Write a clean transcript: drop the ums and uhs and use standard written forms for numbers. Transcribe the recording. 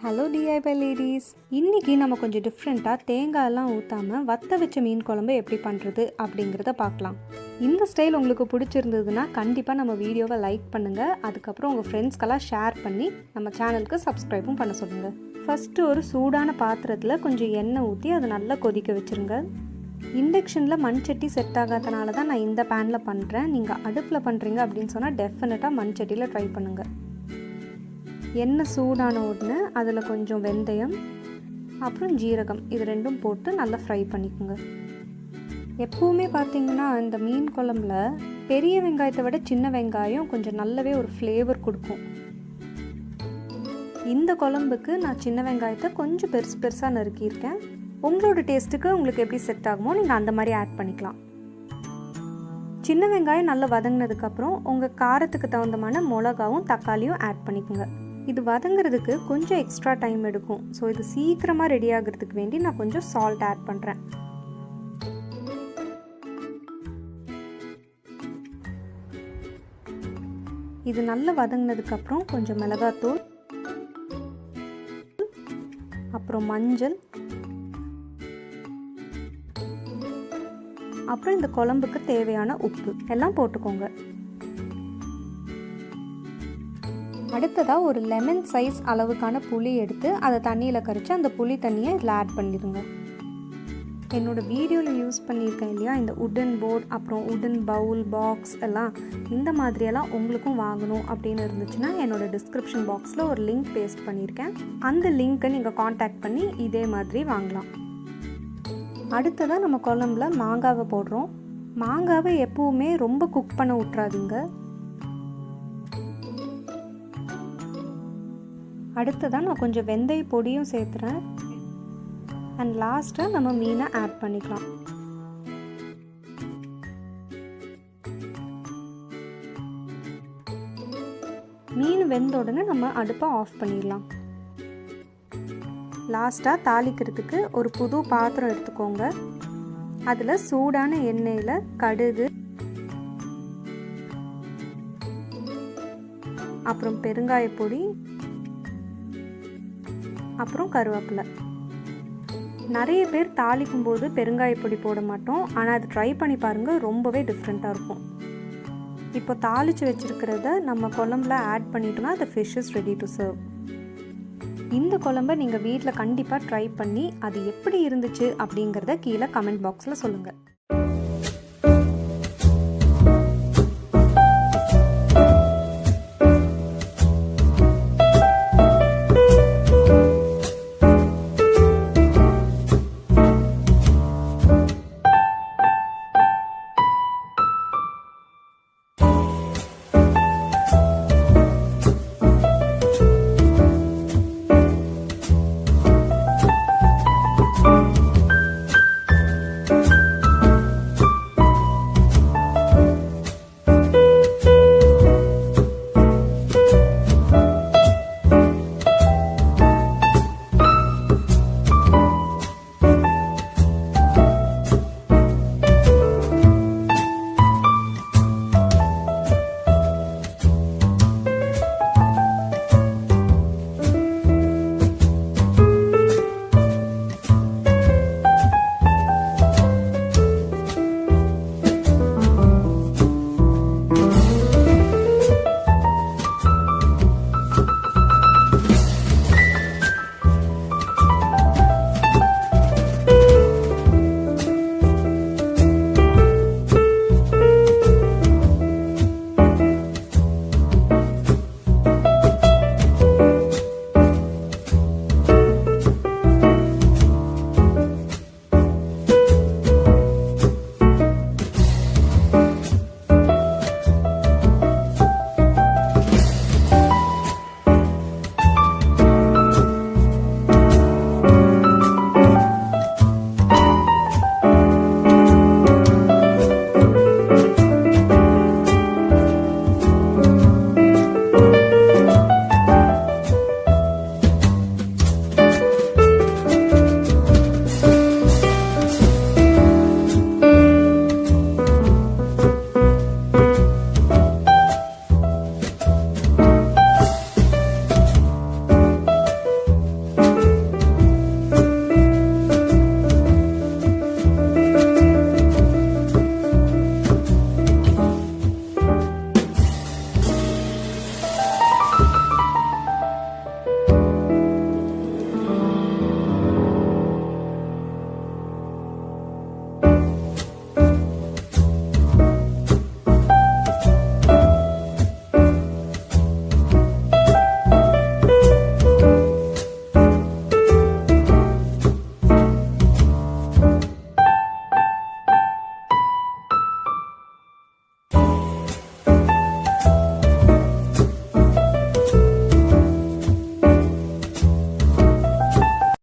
Hello DIY ladies, இன்றைக்கி நம்ம கொஞ்சம் டிஃப்ரெண்ட்டாக தேங்காயெல்லாம் ஊற்றாமல் வத்த வச்ச மீன் குழம்பு எப்படி பண்ணுறது அப்படிங்கிறத பார்க்கலாம். இந்த ஸ்டைல் உங்களுக்கு பிடிச்சிருந்ததுன்னா கண்டிப்பாக நம்ம வீடியோவை லைக் பண்ணுங்கள். அதுக்கப்புறம் உங்கள் ஃப்ரெண்ட்ஸ்க்கெல்லாம் ஷேர் பண்ணி நம்ம சேனலுக்கு சப்ஸ்கிரைபும் பண்ண சொல்லுங்கள். ஃபஸ்ட்டு ஒரு சூடான பாத்திரத்தில் கொஞ்சம் எண்ணெய் ஊற்றி அதை நல்லா கொதிக்க வச்சுருங்க. இண்டக்ஷனில் மண் சட்டி செட் ஆகாதனால தான் நான் இந்த பேனில் பண்ணுறேன். நீங்கள் அடுப்பில் பண்ணுறீங்க அப்படின்னு சொன்னால் டெஃபினட்டாக மண் சட்டியில் ட்ரை பண்ணுங்கள். எண்ணெய் சூடான உடனே அதில் கொஞ்சம் வெந்தயம் அப்புறம் ஜீரகம் இது ரெண்டும் போட்டு நல்லா ஃப்ரை பண்ணிக்கோங்க. எப்போவுமே பார்த்திங்கன்னா இந்த மீன் குழம்புல பெரிய வெங்காயத்தை விட சின்ன வெங்காயம் கொஞ்சம் நல்லாவே ஒரு ஃப்ளேவர் கொடுக்கும். இந்த குழம்புக்கு நான் சின்ன வெங்காயத்தை கொஞ்சம் பெருசாக நறுக்கியிருக்கேன். உங்களோட டேஸ்ட்டுக்கு உங்களுக்கு எப்படி செட் ஆகுமோ நீங்கள் அந்த மாதிரி ஆட் பண்ணிக்கலாம். சின்ன வெங்காயம் நல்லா வதங்கினதுக்கப்புறம் உங்கள் காரத்துக்கு தகுந்தமான மிளகாவும் தக்காளியும் ஆட் பண்ணிக்கோங்க. இது வதங்கிறதுக்கு கொஞ்சம் எக்ஸ்ட்ரா டைம் எடுக்கும். ஸோ இது சீக்கிரமாக ரெடி ஆகிறதுக்கு வேண்டி நான் கொஞ்சம் சால்ட் ஆட் பண்ணுறேன். இது நல்லா வதங்கினதுக்கப்புறம் கொஞ்சம் மிளகாத்தூள், அப்புறம் மஞ்சள், அப்புறம் இந்த குழம்புக்கு தேவையான உப்பு எல்லாம் போட்டுக்கோங்க. அடுத்ததாக ஒரு லெமன் சைஸ் அளவுக்கான புளி எடுத்து அதை தண்ணியில் கரைச்சி அந்த புளி தண்ணியை இதில் ஆட் பண்ணிடுங்க. என்னோடய வீடியோவில் யூஸ் பண்ணியிருக்கேன் இல்லையா இந்த உட்டன் போர்ட் அப்புறம் உட்டன் பவுல் பாக்ஸ் எல்லாம், இந்த மாதிரியெல்லாம் உங்களுக்கும் வாங்கணும் அப்படின்னு இருந்துச்சுன்னா என்னோடய டிஸ்கிரிப்ஷன் பாக்ஸில் ஒரு லிங்க் பேஸ்ட் பண்ணியிருக்கேன். அந்த லிங்க்கை நீங்கள் காண்டாக்ட் பண்ணி இதே மாதிரி வாங்கலாம். அடுத்ததாக நம்ம குழம்புல மாங்காவை போடுறோம். மாங்காவை எப்பவுமே ரொம்ப குக் பண்ண விட்றாதீங்க. அடுத்ததாக நான் கொஞ்சம் வெந்தய பொடியும் சேர்த்துறேன். அண்ட் லாஸ்ட்டாக நம்ம மீனை ஆட் பண்ணிக்கலாம். மீன் வெந்த உடனே நம்ம அடுப்பை ஆஃப் பண்ணிடலாம். லாஸ்ட்டாக தாளிக்கிறதுக்கு ஒரு புது பாத்திரம் எடுத்துக்கோங்க. அதில் சூடான எண்ணெயில் கடுகு அப்புறம் பெருங்காயப்பொடி அப்புறம் கருவேப்பிலை. நிறைய பேர் தாளிக்கும் போது பெருங்காயப்பொடி போட மாட்டோம், ஆனால் அது ட்ரை பண்ணி பாருங்கள், ரொம்பவே டிஃப்ரெண்ட்டாக இருக்கும். இப்போ தாளித்து வச்சுருக்கிறத நம்ம குழம்புல ஆட் பண்ணிட்டோம்னா the fish is ready to serve. இந்த குழம்பை நீங்கள் வீட்டில் கண்டிப்பாக ட்ரை பண்ணி அது எப்படி இருந்துச்சு அப்படிங்கிறத கீழே கமெண்ட் பாக்ஸில் சொல்லுங்கள்.